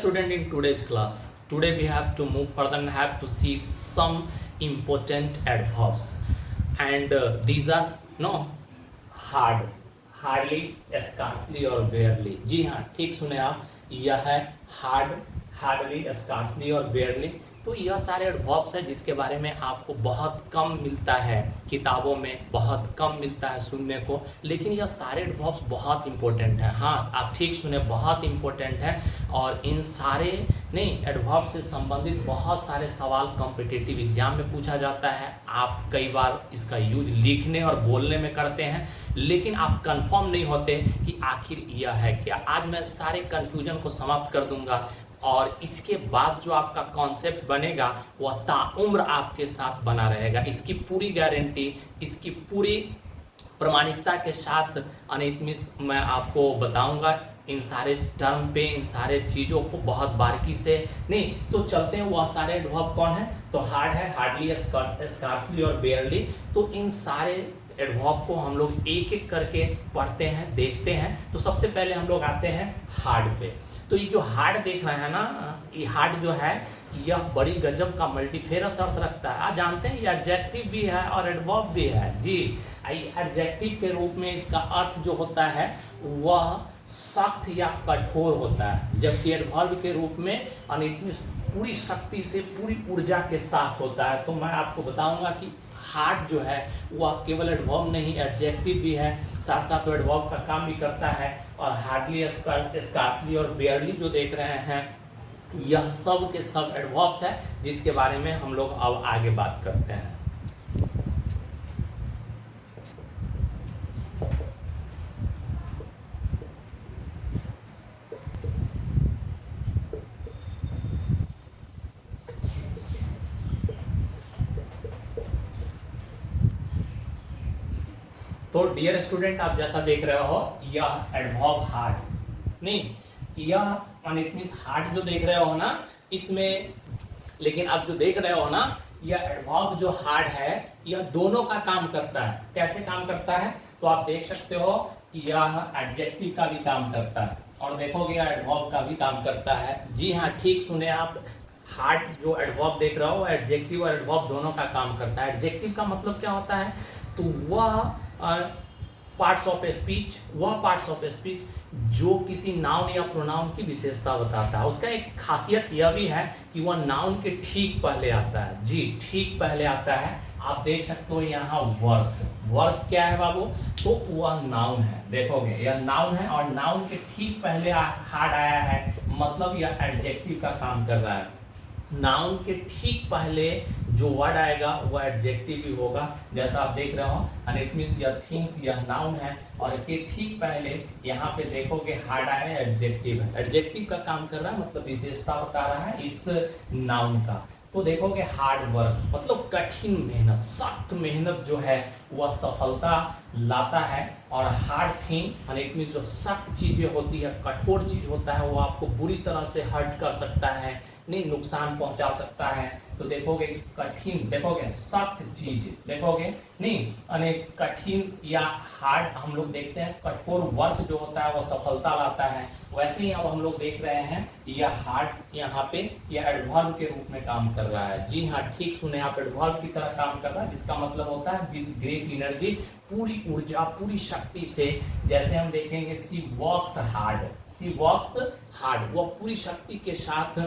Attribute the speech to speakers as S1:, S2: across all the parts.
S1: Student, in today's class, today we have to move further and have to see some important adverbs, and these are no hard, hardly, scarcely और barely. जी हाँ, ठीक सुने आप, यह है hard, hardly, scarcely और barely. तो यह सारे एडवर्ब्स हैं जिसके बारे में आपको बहुत कम मिलता है, किताबों में बहुत कम मिलता है सुनने को, लेकिन यह सारे एडवर्ब्स बहुत इंपॉर्टेंट हैं. हाँ, आप ठीक सुने, बहुत इंपॉर्टेंट है. और इन सारे एडवर्ब से संबंधित बहुत सारे सवाल कॉम्पिटिटिव एग्जाम में पूछा जाता है. आप कई बार इसका यूज लिखने और बोलने में करते हैं, लेकिन आप कंफर्म नहीं होते कि आखिर यह है क्या. आज मैं सारे कन्फ्यूजन को समाप्त कर दूंगा और इसके बाद जो आपका कॉन्सेप्ट बनेगा वह ताउम्र आपके साथ बना रहेगा. इसकी पूरी गारंटी, इसकी पूरी प्रमाणिकता के साथ अनित मिस मैं आपको बताऊंगा इन सारे टर्म पे, इन सारे चीज़ों को बहुत बारीकी से. नहीं तो चलते हैं, वह सारे एडवर्ब कौन है. तो हार्ड है, हार्डली, स्कार्सली और बेयरली. तो इन सारे एडवर्ब को हम लोग एक एक करके पढ़ते हैं, देखते हैं. तो सबसे पहले हम लोग आते हैं हार्ड पे. तो ये जो हार्ड देख रहे हैं ना, ये हार्ड जो है यह बड़ी गजब का मल्टीफेरस अर्थ रखता है. आप जानते हैं ये एडजेक्टिव भी है और एडवर्ब भी है. जी, एडजेक्टिव के रूप में इसका अर्थ जो होता है वह सख्त या कठोर होता है, जबकि एडवर्ब के रूप में पूरी शक्ति से, पूरी ऊर्जा के साथ होता है. तो मैं आपको बताऊंगा कि हार्ड जो है वह केवल एडवर्ब नहीं, एडजेक्टिव भी है, साथ साथ वो एडवर्ब का काम भी करता है. और हार्डली, स्कार्सली और बेयरली जो देख रहे हैं, यह सब के सब एडवर्ब्स है जिसके बारे में हम लोग अब आगे बात करते हैं. तो डियर स्टूडेंट, आप जैसा देख रहे हो यह एडवर्ब हार्ड नहीं, यह इट मींस हार्ड जो देख रहे हो ना इसमें, लेकिन आप जो देख रहे हो ना यह एडवर्ब जो हार्ड है यह दोनों का काम करता है. कैसे काम करता है तो आप देख सकते हो कि यह एडजेक्टिव का भी काम करता है और देखोगे यह एडवर्ब का भी काम करता है. जी हाँ, ठीक सुने आप, हार्ड जो एडवर्ब देख रहे हो एडजेक्टिव और एडवर्ब दोनों का काम करता है. एडजेक्टिव का मतलब क्या होता है, तो वह पार्ट्स ऑफ स्पीच, वह पार्ट्स ऑफ स्पीच जो किसी नाउन या प्रोनाउन की विशेषता बताता है. उसका एक खासियत यह भी है कि वह नाउन के ठीक पहले आता है. जी, ठीक पहले आता है. आप देख सकते हो यहाँ वर्क, वर्क क्या है बाबू, तो वह नाउन है. देखोगे यह नाउन है और नाउन के ठीक पहले हार्ड आया है, मतलब यह एडजेक्टिव का काम कर रहा है. नाउन के ठीक पहले जो वर्ड आएगा वह एडजेक्टिव भी होगा. जैसा आप देख रहे हो इट मींस यह थिंग्स, यह नाउन है और के ठीक पहले यहाँ पे देखोगे हार्ड आया, एडजेक्टिव है. एडजेक्टिव का काम कर रहा है, मतलब विशेषता बता रहा है इस नाउन का. तो देखोगे हार्ड वर्क मतलब कठिन मेहनत, सख्त मेहनत जो है वह सफलता लाता है. और हार्ड थिंग इट मींस जो सख्त चीजें होती है, कठोर चीज होता है, वो आपको बुरी तरह से हर्ट कर सकता है, नहीं नुकसान पहुंचा सकता है. तो देखोगे कठिन, देखोगे सख्त चीज, देखोगे नहीं अनेक कठिन या हार्ड हम लोग देखते हैं. कठोर वर्क जो होता है वह सफलता लाता है. वैसे ही अब हम लोग देख रहे हैं यह हार्ड यहाँ पे यह एडवर्ब के रूप में काम कर रहा है. जी हाँ, ठीक सुने आप, एडवर्ब की तरह काम कर रहा है, जिसका मतलब होता है विद ग्रेट एनर्जी, पूरी ऊर्जा, पूरी शक्ति से. जैसे हम देखेंगे सी वर्क्स हार्ड, सी वर्क्स हार्ड, वह पूरी शक्ति के साथ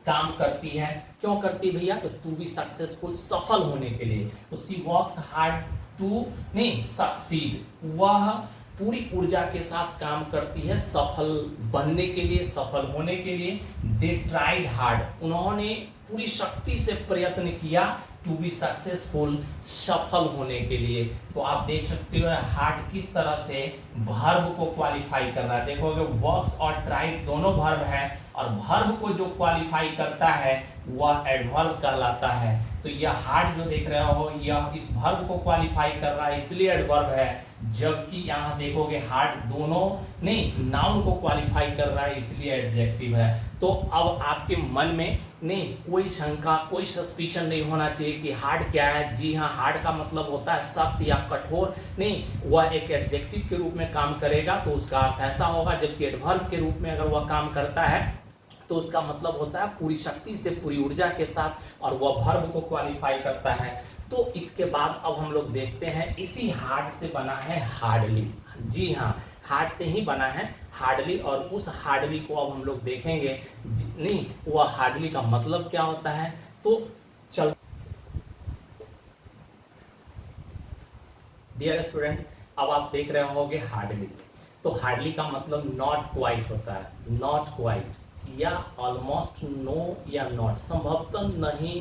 S1: काम करती है. क्यों करती भैया, तो टू बी सक्सेसफुल, सफल होने के लिए. तो सी वर्क्स हार्ड टू नहीं सक्सीड, वह पूरी ऊर्जा के साथ काम करती है सफल बनने के लिए, सफल होने के लिए. दे ट्राइड हार्ड, उन्होंने पूरी शक्ति से प्रयत्न किया टू बी सक्सेसफुल, सफल होने के लिए. तो आप देख सकते हो हार्ड किस तरह से वर्ब को क्वालिफाई कर रहा है. देखोगे वर्क्स और ट्राइड दोनों वर्ब है और वर्ब को जो क्वालिफाई करता है वह एडवर्ब कहलाता है. तो यह हार्ड जो देख रहे हो यह इस वर्ब को क्वालिफाई कर रहा है, इसलिए एडवर्ब है. जबकि यहाँ देखोगे हार्ड दोनों नहीं नाउन को क्वालिफाई कर रहा है, इसलिए एडजेक्टिव है. तो अब आपके मन में नहीं कोई शंका, कोई सस्पिशन नहीं होना चाहिए कि हार्ड क्या है. जी हाँ, हार्ड का मतलब होता है सख्त या कठोर. नहीं, वह एक एडजेक्टिव के रूप में काम करेगा तो उसका अर्थ ऐसा होगा, जबकि एडवर्ब के रूप में अगर वह काम करता है तो उसका मतलब होता है पूरी शक्ति से, पूरी ऊर्जा के साथ, और वह वर्ब को क्वालिफाई करता है। तो इसके बाद अब हम लोग देखते हैं इसी हार्ड से बना है हार्डली। जी हाँ, हार्ड से ही बना है हार्डली, और उस हार्डली को अब हम लोग देखेंगे। नहीं, वह हार्डली का मतलब क्या होता है, तो चल डियर स्टूडेंट, अब आप देख रहे होंगे हार्डली। तो हार्डली का मतलब नॉट क्वाइट होता है, नॉट क्वाइट या ऑलमोस्ट, नो या नॉट, संभवतः नहीं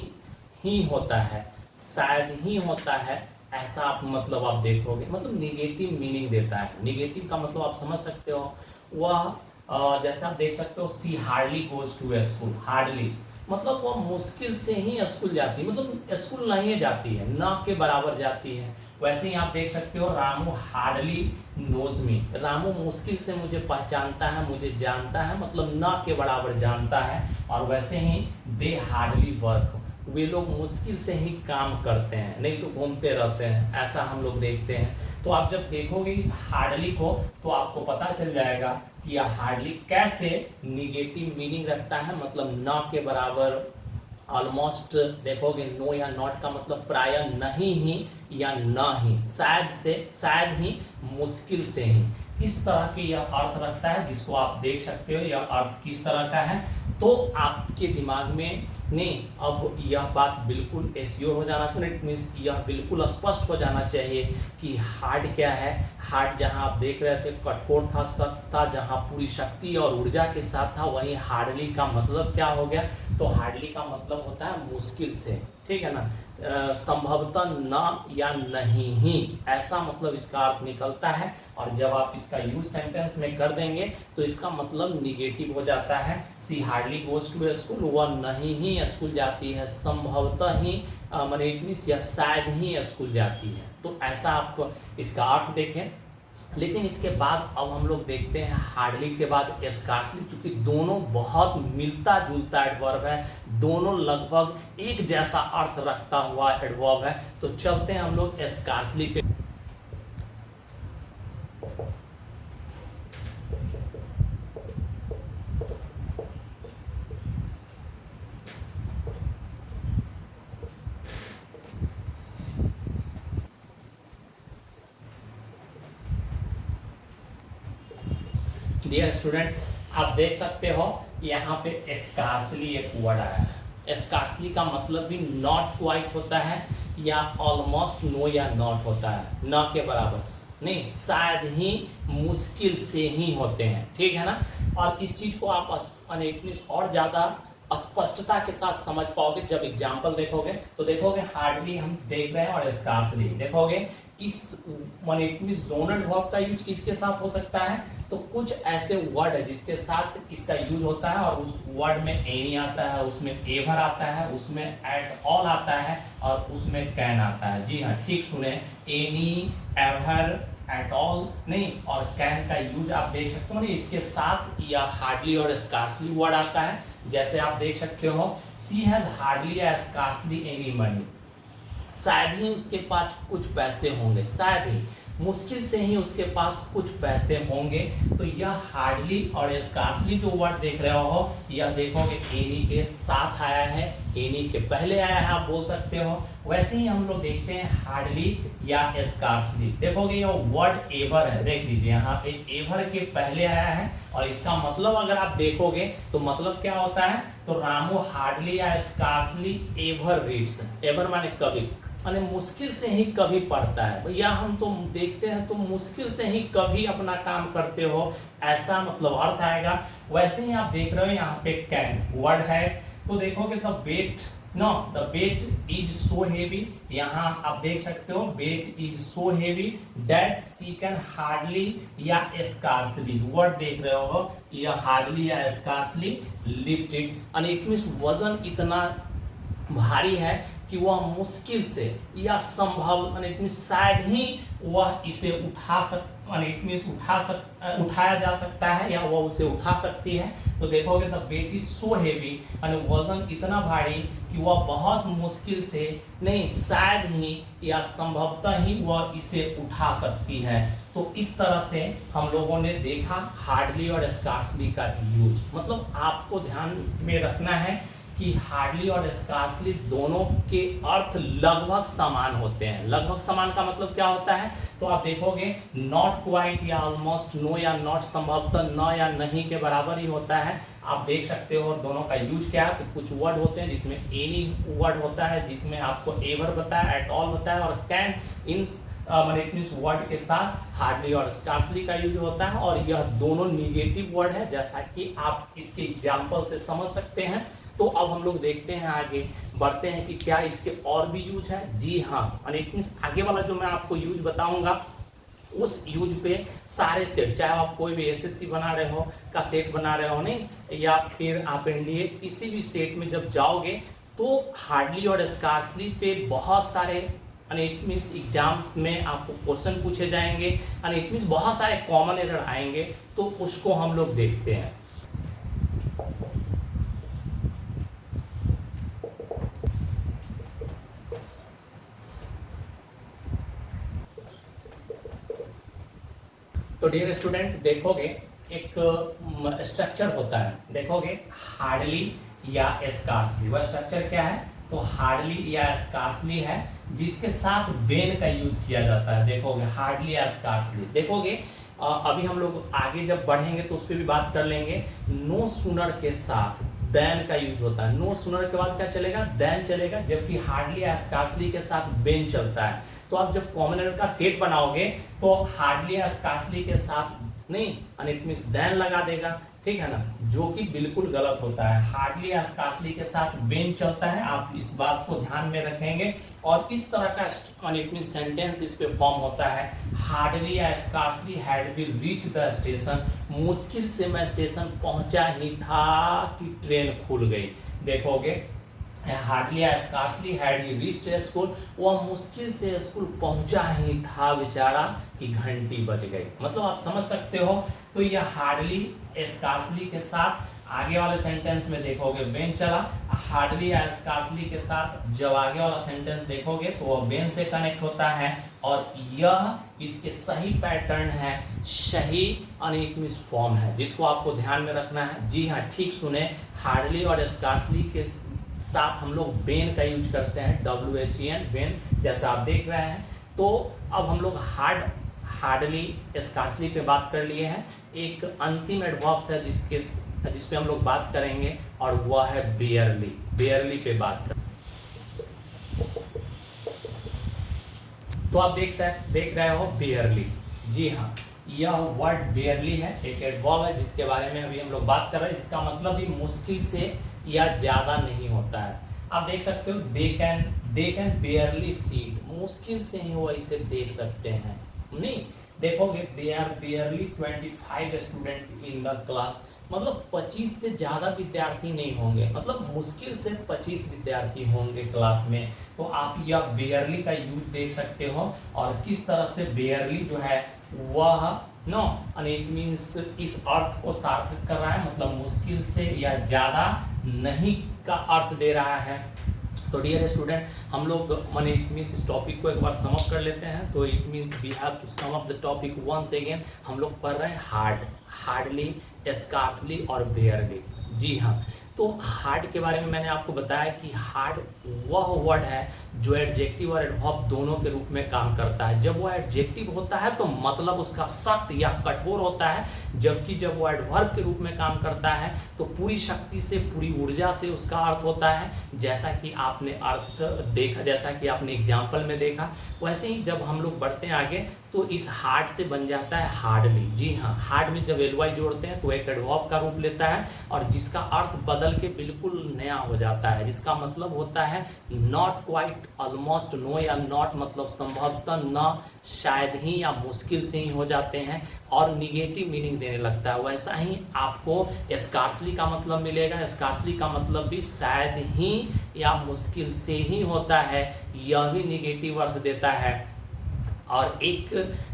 S1: ही होता है, शायद ही होता है, ऐसा आप मतलब आप देखोगे, मतलब निगेटिव मीनिंग देता है। निगेटिव का मतलब आप समझ सकते हो, वह जैसा आप देख सकते हो, she hardly goes to school. Hardly मतलब वह मुश्किल से ही स्कूल जाती है, मतलब स्कूल नहीं जाती है, ना के बराबर जाती है। वैसे ही आप देख सकते हो, Ramu hardly knows me, Ramu मुश्किल से मुझे पहचानता है, मुझे जानता है, मतलब ना के बराबर जानता है। और वैसे ही दे हार्डली वर्क, वे लोग मुश्किल से ही काम करते हैं, नहीं तो घूमते रहते हैं, ऐसा हम लोग देखते हैं। तो आप जब देखोगे इस हार्डली को, तो आपको पता चल जाएगा कि यह हार्डली कैसे निगेटिव मीनिंग रखता है, मतलब ना के बराबर, ऑलमोस्ट देखोगे, नो या नॉट का मतलब प्राय नहीं ही या ना ही, शायद से, शायद ही, मुश्किल से ही, इस तरह की यह अर्थ रखता है, जिसको आप देख सकते हो यह अर्थ किस तरह का है। तो आपके दिमाग में नहीं, अब यह बात बिल्कुल एश्योर हो जाना चाहिए, इट मीन्स यह बिल्कुल स्पष्ट हो जाना चाहिए कि हार्ड क्या है। हार्ड जहां आप देख रहे थे कठोर था, सख्त था, जहां पूरी शक्ति और ऊर्जा के साथ था, वहीं हार्डली का मतलब क्या हो गया, तो हार्डली का मतलब होता है मुश्किल से, ठीक है ना, संभवतः ना या नहीं ही, ऐसा मतलब इसका अर्थ निकलता है। और जब आप इसका यूज सेंटेंस में कर देंगे तो इसका मतलब निगेटिव हो जाता है। सी हार्डली गोज टू स्कूल, वह नहीं ही स्कूल जाती है, संभवतः ही माने इट मीन्स या शायद ही स्कूल जाती है। तो ऐसा आप इसका अर्थ देखें। लेकिन इसके बाद अब हम लोग देखते हैं हार्डली के बाद स्कार्सली, चूंकि दोनों बहुत मिलता जुलता एडवर्ब है, दोनों लगभग एक जैसा अर्थ रखता हुआ एडवर्ब है। तो चलते हैं हम लोग स्कार्सली पे। डियर स्टूडेंट, आप देख सकते हो यहाँ पे स्कार्सली एक वर्ड आया है। स्कार्सली का मतलब भी नॉट क्वाइट होता है, या ऑलमोस्ट, नो या नॉट होता है, ना के बराबर नहीं, शायद ही, मुश्किल से ही होते हैं, ठीक है ना। और इस चीज को आप और ज्यादा स्पष्टता के साथ समझ पाओगे जब एग्जाम्पल देखोगे। तो देखोगे हार्डली हम देख रहे हैं और स्कार्सली देखोगे, इस दोनों वर्ब का यूज किसके साथ हो सकता है, तो कुछ ऐसे वर्ड है जिसके साथ इसका यूज होता है, और उस वर्ड में एनी आता है, उसमें एवर आता है, उसमें एट ऑल आता है, और उसमें कैन आता है। जी हाँ, ठीक सुने, एनी, एवर, एट ऑल नहीं, और कैन का यूज आप देख सकते हो ना, इसके साथ या हार्डली और स्कार्सली वर्ड आता है। जैसे आप देख सकते हो, सी हैज हार्डली या स्कार्सली एनी मनी, शायद ही उसके पास कुछ पैसे होंगे, शायद ही, मुश्किल से ही उसके पास कुछ पैसे होंगे। तो यह हार्डली और स्कार्सली जो वर्ड देख रहे हो, यह देखोगे एनी के साथ आया है, एनी के पहले आया है, आप बोल सकते हो। वैसे ही हम लोग देखते हैं हार्डली या स्कार्सली, देखोगे यह वर्ड एवर है, देख लीजिए यहाँ पे एवर के पहले आया है, और इसका मतलब अगर आप देखोगे तो मतलब क्या होता है, तो रामू हार्डली या स्कार्सली एवर रीड्स, एवर माने कभी, माने मुश्किल से ही कभी पढ़ता है। भैया हम तो देखते हैं तो मुश्किल से ही कभी अपना काम करते हो, ऐसा मतलब अर्थ आएगा। वैसे ही आप देख रहे हो यहाँ पे कैन वर्ड है, तो देखोगे the weight, no, the weight is so heavy, यहाँ आप देख सकते हो weight is so heavy that she can hardly या स्कार्सली, वर्ड देख रहे हो, यह हार्डली या scarcely lift it, and it means वजन इतना भारी है कि वह मुश्किल से या संभव शायद ही वह इसे इट मीन्स उठाया जा सकता है या वो उसे उठा सकती है। तो देखोगे the weight is so heavy, वजन इतना भारी कि वह बहुत मुश्किल से नहीं, शायद ही या संभवतः ही वह इसे उठा सकती है। तो इस तरह से हम लोगों ने देखा हार्डली और स्कार्सली का यूज। मतलब आपको ध्यान में रखना है कि हार्डली और स्कार्सली दोनों के अर्थ लगभग समान होते हैं। लगभग समान का मतलब क्या होता है? तो आप देखोगे नॉट क्वाइट या ऑलमोस्ट, नो या नॉट संभवतः न या नहीं के बराबर ही होता है। आप देख सकते हो दोनों का यूज क्या है। तो कुछ वर्ड होते हैं जिसमें एनी वर्ड होता है, जिसमें आपको एवर बताया, एट ऑल बताया, और कैन, इन इस वर्ड के साथ हार्डली और स्कार्सली का यूज होता है। और यह दोनों निगेटिव वर्ड है, जैसा कि आप इसके एग्जाम्पल से समझ सकते हैं। तो अब हम लोग देखते हैं, आगे बढ़ते हैं कि क्या इसके और भी यूज है। जी हाँ, आगे वाला जो मैं आपको यूज बताऊंगा उस यूज पे सारे सेट, चाहे आप कोई भी एसएससी बना रहे हो का सेट बना रहे हो नहीं, या फिर आप एनडीए किसी भी सेट में जब जाओगे तो हार्डली और स्कार्सली पे बहुत सारे एग्जाम्स में आपको क्वेश्चन पूछे जाएंगे, बहुत सारे कॉमन एरर आएंगे। तो उसको हम लोग देखते हैं। तो डियर स्टूडेंट, देखोगे एक स्ट्रक्चर होता है, देखोगे हार्डली या स्कार्सली। वह स्ट्रक्चर क्या है? तो हार्डली या स्कार्सली है जिसके साथ बेन का यूज किया जाता है। देखोगे हार्डली या स्कार्सली, देखोगे अभी हम लोग आगे जब बढ़ेंगे तो उस पर भी बात कर लेंगे। नो सूनर के साथ देन का यूज होता है। नो सूनर के बाद क्या चलेगा? देन चलेगा, जबकि हार्डली या स्कार्सली के साथ बेन चलता है। तो आप जब कॉमन एरर का सेट बनाओगे तो हार्डली या स्कार्सली के साथ नहीं, देन लगा देगा, ठीक है ना, जो कि बिल्कुल गलत होता है। हार्डली या स्कार्सली के साथ बेन चलता है, आप इस बात को ध्यान में रखेंगे। और इस तरह का सेंटेंस इस पे फॉर्म होता है, हार्डली या scarcely had been reach the station, मुश्किल से मैं स्टेशन पहुंचा ही था कि ट्रेन खुल गई। देखोगे हार्डली या scarcely had he reached school, वह मुश्किल से स्कूल पहुंचा ही था बेचारा कि घंटी बज गई। मतलब आप समझ सकते हो। तो यह हार्डली स्कार्सली के साथ आगे वाले सेंटेंस में देखोगे बेन चला, हार्डली या स्कार्सली के साथ जब आगे वाला सेंटेंस देखोगे तो वह बेन से कनेक्ट होता है। और यह इसके सही पैटर्न है, सही अनइक्विस फॉर्म है, जिसको आपको ध्यान में रखना है। जी हाँ, ठीक सुने, हार्डली और स्कार्सली के साथ हम लोग बेन का यूज करते हैं, WHEN, बेन, जैसा आप देख रहे हैं। तो अब हम लोग हार्डली स्कार्सली पे बात कर लिए हैं। एक अंतिम एडवर्ब्स है जिस पे हम लोग बात करेंगे, और वह है बेयरली। बेयरली पे बात कर, तो आप देख रहे हो बेयरली। जी हाँ, यह वर्ड बेयरली है, एक एडवर्ब है जिसके बारे में अभी हम लोग बात कर रहे हैं। इसका मतलब भी मुश्किल से या ज़्यादा नहीं होता है। आप देख सकते हो दे कैन बेयरली सीट, मुश्किल से ही वो इसे देख सकते हैं। नहीं, देखोगे they are barely 25 student in the class, मतलब 25 से ज़्यादा विद्यार्थी नहीं होंगे, मतलब मुश्किल से 25 विद्यार्थी होंगे क्लास में। तो आप यह बेयरली का यूज देख सकते हो। और किस तरह से बेयरली जो है वह इट मीन्स इस अर्थ को सार्थक कर रहा है, मतलब मुश्किल से या ज़्यादा नहीं का अर्थ दे रहा है। तो डियर स्टूडेंट, हम लोग इट मीन्स इस टॉपिक को एक बार सम अप कर लेते हैं। तो it means we have to sum up the topic once again. हम लोग पढ़ रहे हैं हार्डली, स्कार्सली और बेयरली। जी हाँ, तो हार्ड के बारे में मैंने आपको बताया कि हार्ड वह वर्ड है जो एडजेक्टिव और एडवर्ब दोनों के रूप में काम करता है। जब वो एडजेक्टिव होता है तो मतलब उसका सख्त या कठोर होता है, जबकि जब वो एडवर्ब के रूप में काम करता है तो पूरी शक्ति से, पूरी ऊर्जा से उसका अर्थ होता है। जैसा कि आपने अर्थ देखा, जैसा कि आपने एग्जाम्पल में देखा, वैसे ही जब हम लोग बढ़ते हैं आगे तो इस हार्ड से बन जाता है हार्डली। जी हाँ, हार्ड में जब ly जोड़ते हैं तो एक एडवर्ब का रूप लेता है और जिसका अर्थ बदल के बिल्कुल नया हो जाता है, जिसका मतलब होता है नॉट क्वाइट, ऑलमोस्ट, नो या नॉट मतलब संभवतः, न, शायद ही या मुश्किल से ही हो जाते हैं और निगेटिव मीनिंग देने लगता है। वैसा ही आपको स्कार्सली का मतलब मिलेगा। स्कार्सली का मतलब भी शायद ही या मुश्किल से ही होता है, यह भी निगेटिव अर्थ देता है। और एक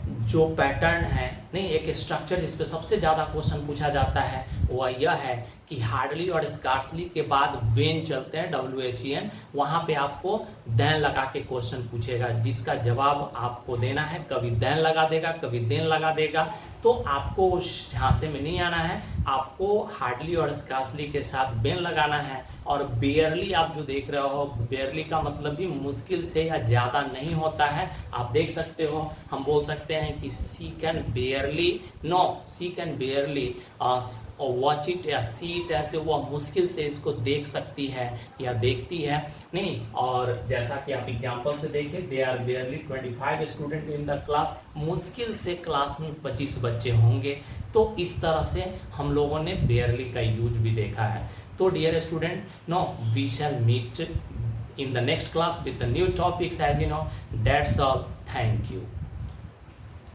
S1: जो पैटर्न है, नहीं एक स्ट्रक्चर जिस पे सबसे ज़्यादा क्वेश्चन पूछा जाता है वह यह है कि हार्डली और स्कार्सली के बाद वेन चलते हैं WHEN, वहाँ पे आपको देन लगा के क्वेश्चन पूछेगा जिसका जवाब आपको देना है। कभी देन लगा देगा, कभी देन लगा देगा, तो आपको उस झांसे में नहीं आना है। आपको हार्डली और स्कार्सली के साथ बेन लगाना है। और बेयरली आप जो देख रहे हो, बेयरली का मतलब भी मुश्किल से या ज़्यादा नहीं होता है। आप देख सकते हो, हम बोल सकते हैं कि she can barely, no she can barely watch it या सी इट, ऐसे वह मुश्किल से इसको देख सकती है या देखती है, नहीं। और जैसा कि आप एग्जाम्पल से देखें, they are barely 25 student in the class, मुश्किल से क्लास में 25 बच्चे होंगे। तो इस तरह से हम लोगों ने बेयरली का यूज भी देखा है। तो dear student, now we shall meet in the next class with the new topics, as you know. That's all. Thank you.